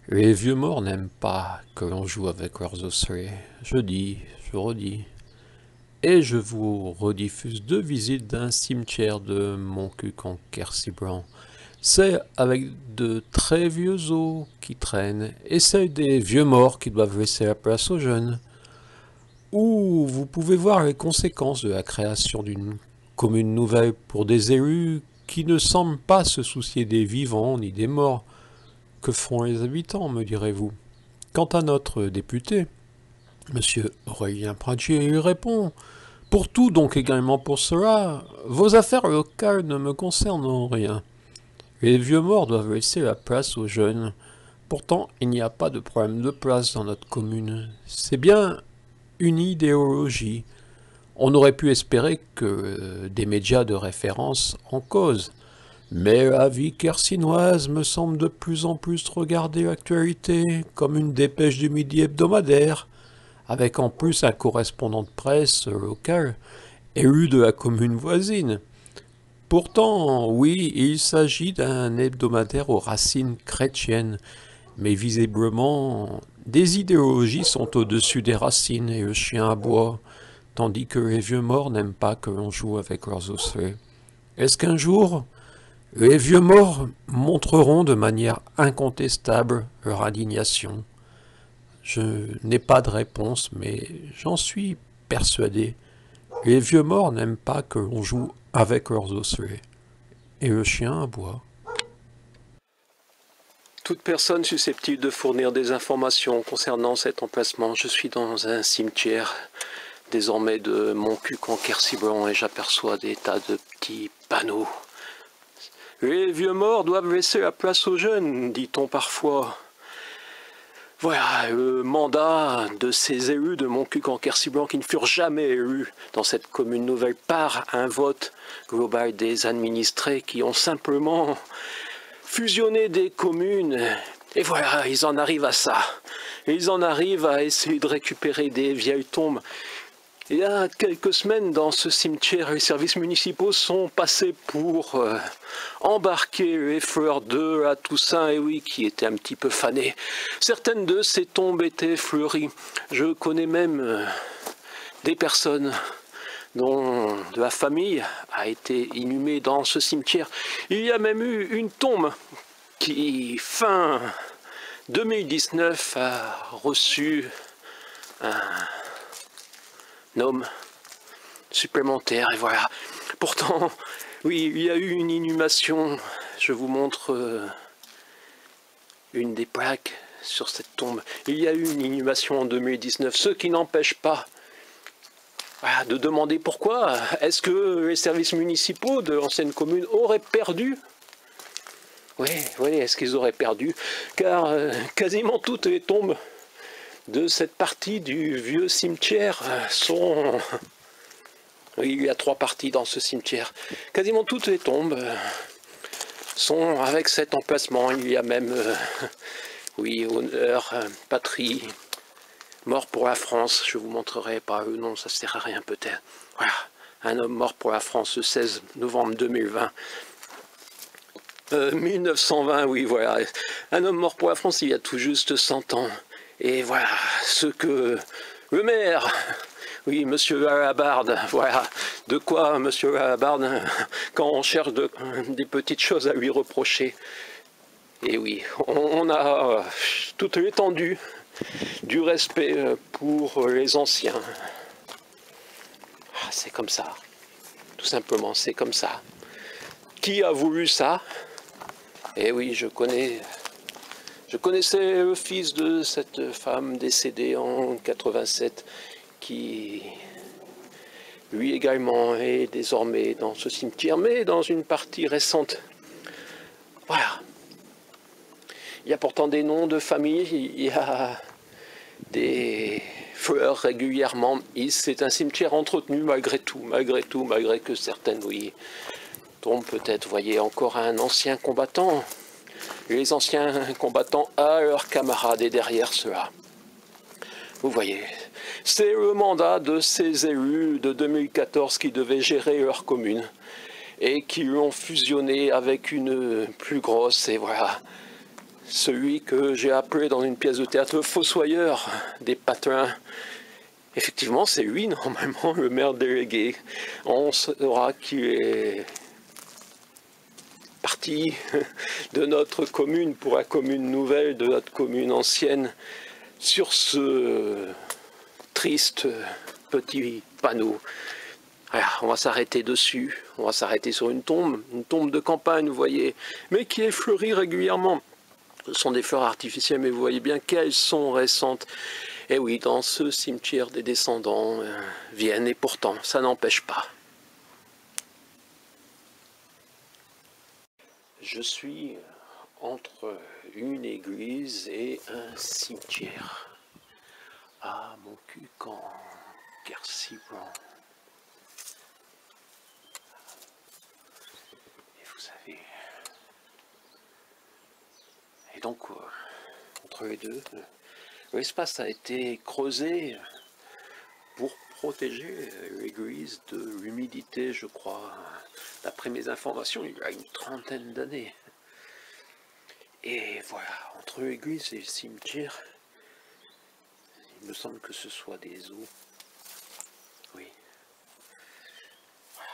Les vieux morts n'aiment pas que l'on joue avec leurs osselets. Je dis, je redis. Et je vous rediffuse deux visites d'un cimetière de Montcuq en Quercy-Blanc. C'est avec de très vieux os qui traînent, et c'est des vieux morts qui doivent laisser la place aux jeunes. Où vous pouvez voir les conséquences de la création d'une commune nouvelle pour des élus qui ne semblent pas se soucier des vivants ni des morts. Que font les habitants, me direz-vous? Quant à notre député, Monsieur Aurélien Pradier, il répond: pour tout, donc également pour cela, vos affaires locales ne me concernent en rien. Les vieux morts doivent laisser la place aux jeunes. Pourtant, il n'y a pas de problème de place dans notre commune. C'est bien une idéologie. On aurait pu espérer que des médias de référence en causent. Mais la vie quercinoise me semble de plus en plus regarder l'actualité comme une dépêche du midi hebdomadaire, avec en plus un correspondant de presse local, élu de la commune voisine. Pourtant, oui, il s'agit d'un hebdomadaire aux racines chrétiennes, mais visiblement, des idéologies sont au-dessus des racines et le chien aboie, tandis que les vieux morts n'aiment pas que l'on joue avec leurs osselets. Est-ce qu'un jour, les vieux morts montreront de manière incontestable leur indignation? Je n'ai pas de réponse, mais j'en suis persuadé. Les vieux morts n'aiment pas que l'on joue avec leurs osselets. Et le chien aboie. Toute personne susceptible de fournir des informations concernant cet emplacement. Je suis dans un cimetière désormais de Montcuq en Quercy-Blanc et j'aperçois des tas de petits panneaux. Les vieux morts doivent laisser la place aux jeunes, dit-on parfois. Voilà le mandat de ces élus de Montcuq en Quercy-Blanc qui ne furent jamais élus dans cette commune nouvelle par un vote global des administrés qui ont simplement fusionné des communes. Et voilà, ils en arrivent à ça. Ils en arrivent à essayer de récupérer des vieilles tombes. Il y a quelques semaines, dans ce cimetière, les services municipaux sont passés pour embarquer les fleurs de la Toussaint, et oui, qui étaient un petit peu fanées. Certaines de ces tombes étaient fleuries. Je connais même des personnes dont de la famille a été inhumée dans ce cimetière. Il y a même eu une tombe qui, fin 2019, a reçu un homme supplémentaire, et voilà. Pourtant, oui, il y a eu une inhumation. Je vous montre une des plaques sur cette tombe. Il y a eu une inhumation en 2019, ce qui n'empêche pas de demander pourquoi. Est-ce que les services municipaux de l'ancienne commune auraient perdu? Oui, est-ce qu'ils auraient perdu? Car quasiment toutes les tombes de cette partie du vieux cimetière sont... Oui, il y a 3 parties dans ce cimetière. Quasiment toutes les tombes sont avec cet emplacement. Il y a même, oui, honneur, patrie, mort pour la France. Je vous montrerai pas le nom, ça sert à rien peut-être. Voilà, un homme mort pour la France le 16 novembre 2020. 1920, oui, voilà. Un homme mort pour la France il y a tout juste 100 ans. Et voilà, ce que le maire, oui, monsieur Labarde, voilà, de quoi monsieur Labarde, quand on cherche des petites choses à lui reprocher. Et oui, on a toute l'étendue du respect pour les anciens. C'est comme ça, tout simplement, c'est comme ça. Qui a voulu ça? Eh oui, je connaissais le fils de cette femme décédée en 87 qui, lui également, est désormais dans ce cimetière, mais dans une partie récente. Voilà. Il y a pourtant des noms de famille, il y a des fleurs régulièrement. C'est un cimetière entretenu malgré tout, malgré que certaines, oui, tombent peut-être, voyez, encore un ancien combattant. Les anciens combattants à leurs camarades et derrière cela. Vous voyez, c'est le mandat de ces élus de 2014 qui devaient gérer leur commune et qui l'ont fusionné avec une plus grosse, et voilà. celui que j'ai appelé dans une pièce de théâtre le fossoyeur des Pâterins. Effectivement, c'est lui, normalement, le maire délégué. On saura qu'il est parti de notre commune pour la commune nouvelle, de notre commune ancienne, sur ce triste petit panneau. Voilà, on va s'arrêter dessus, on va s'arrêter sur une tombe de campagne, vous voyez, mais qui est fleurie régulièrement. Ce sont des fleurs artificielles, mais vous voyez bien qu'elles sont récentes. Et oui, dans ce cimetière des descendants viennent, et pourtant, ça n'empêche pas. Je suis entre une église et un cimetière. À Montcuq en Quercy-Blanc. Et vous savez... Et donc, entre les deux, l'espace a été creusé pour protéger l'église de l'humidité, je crois. D'après mes informations, il y a une trentaine d'années. Et voilà, entre l'église et le cimetière, il me semble que ce soit des eaux. Oui. Voilà.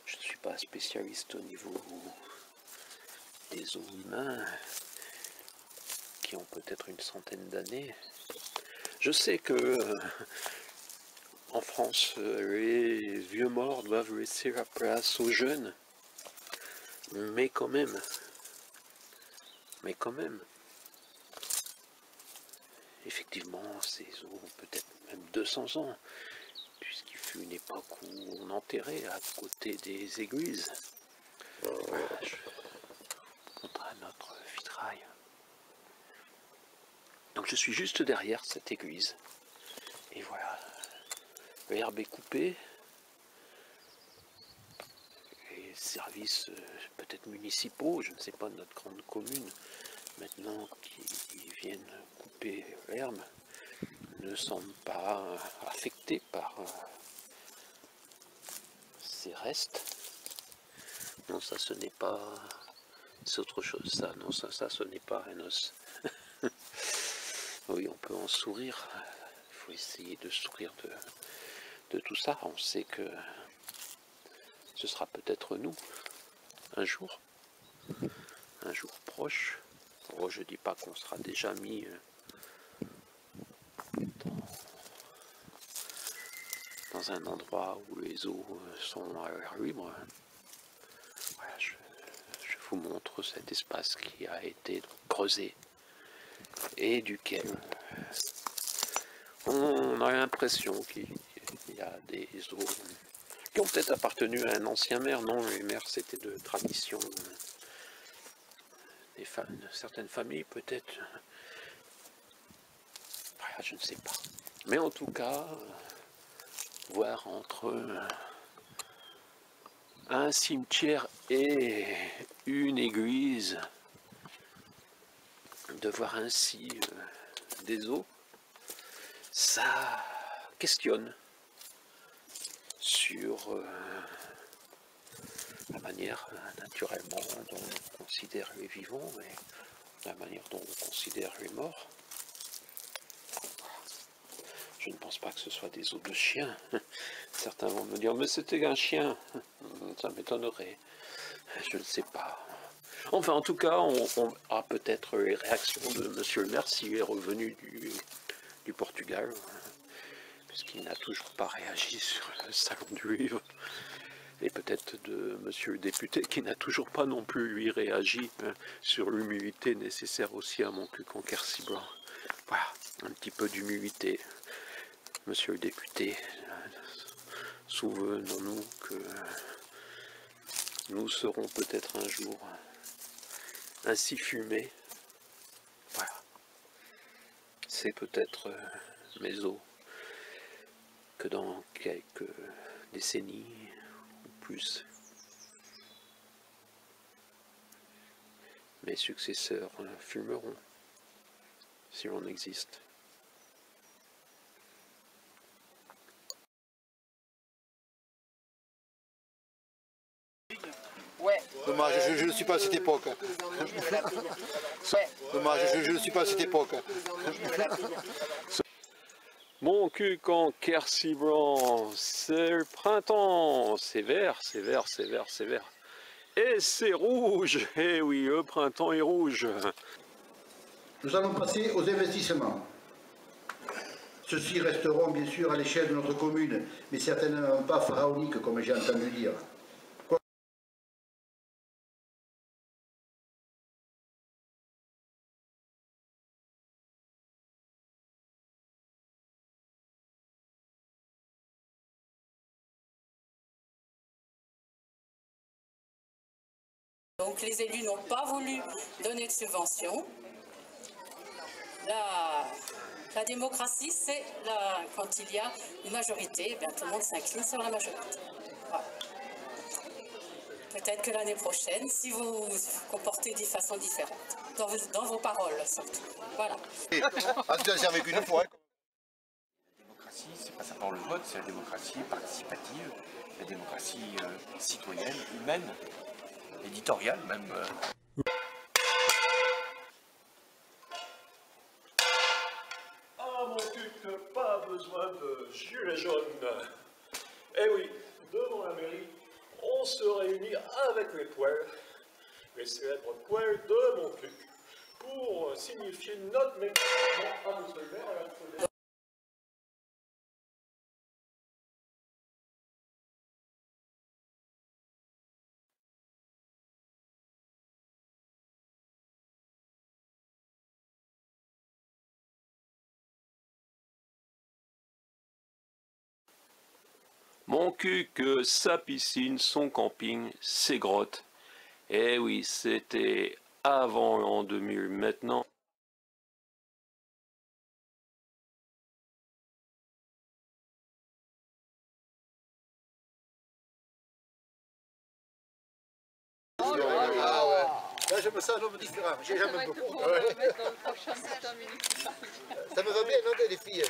Je ne suis pas spécialiste au niveau des os humains, qui ont peut-être une centaine d'années. Je sais que en France, les vieux morts doivent laisser la place aux jeunes, mais quand même, effectivement, ces os ont peut-être même 200 ans, puisqu'il fut une époque où on enterrait à côté des églises. Voilà, je montre un autre vitrail. Donc je suis juste derrière cette église, et voilà, l'herbe est coupée, les services peut-être municipaux, je ne sais pas, de notre grande commune, maintenant qui viennent couper l'herbe, ne semblent pas affectés par ces restes. Non, ça ce n'est pas... c'est autre chose, ça. Non, ça ce n'est pas un os. Oui, on peut en sourire. Il faut essayer de sourire de tout ça. On sait que ce sera peut-être nous, un jour proche. Bon, je ne dis pas qu'on sera déjà mis dans un endroit où les eaux sont à l'air libre. Voilà, je vous montre cet espace qui a été creusé et duquel on a l'impression qu'il y a des eaux qui ont peut-être appartenu à un ancien maire. Non, les maires c'était de tradition de certaines familles peut-être. Voilà, je ne sais pas. Mais en tout cas, voir entre un cimetière et une église, de voir ainsi des eaux, ça questionne sur la manière naturellement dont on considère les vivants et la manière dont on considère les morts. Je ne pense pas que ce soit des os de chien. Certains vont me dire, mais c'était un chien. Ça m'étonnerait. Je ne sais pas. Enfin, en tout cas, on aura peut-être les réactions de monsieur le maire s'il est revenu du Portugal, puisqu'il n'a toujours pas réagi sur le salon du livre. Et peut-être de monsieur le député qui n'a toujours pas non plus, lui, réagi sur l'humilité nécessaire aussi à Montcuq en Quercy-Blanc. Voilà, un petit peu d'humilité. Monsieur le député, souvenons-nous que nous serons peut-être un jour ainsi fumés. Voilà. C'est peut-être mes os que dans quelques décennies ou plus, mes successeurs fumeront, si l'on existe. Ouais. Dommage, je ne suis pas à cette époque. Dommage, je ne suis pas à cette époque. Montcuq en Quercy-Blanc, c'est le printemps, c'est vert, c'est vert, c'est vert, c'est vert. Et c'est rouge, eh oui, le printemps est rouge. Nous allons passer aux investissements. Ceux-ci resteront bien sûr à l'échelle de notre commune, mais certainement pas pharaoniques comme j'ai entendu dire. Donc les élus n'ont pas voulu donner de subventions. La démocratie, c'est quand il y a une majorité, eh tout le monde s'incline sur la majorité. Voilà. Peut-être que l'année prochaine, si vous vous comportez de façon différente, dans vos paroles surtout. Voilà. Ah, tu as servi qu'une fois. La démocratie, c'est pas simplement le vote, c'est la démocratie participative, la démocratie citoyenne, humaine, éditoriale même. Ah, Montcuq, pas besoin de gilets jaunes. Eh oui, devant la mairie, on se réunit avec les poêles, les célèbres poêles de Montcuq, pour signifier notre mécontentement à monsieur le maire à la fois. Montcuq, sa piscine, son camping, ses grottes. Eh oui, c'était avant l'an 2000. Maintenant, Ah ouais. Là je me sens un homme différent, j'ai jamais beaucoup. Ça me va bien, non, les filles.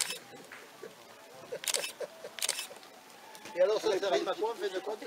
Et alors ça arrive à quoi en fin de compte?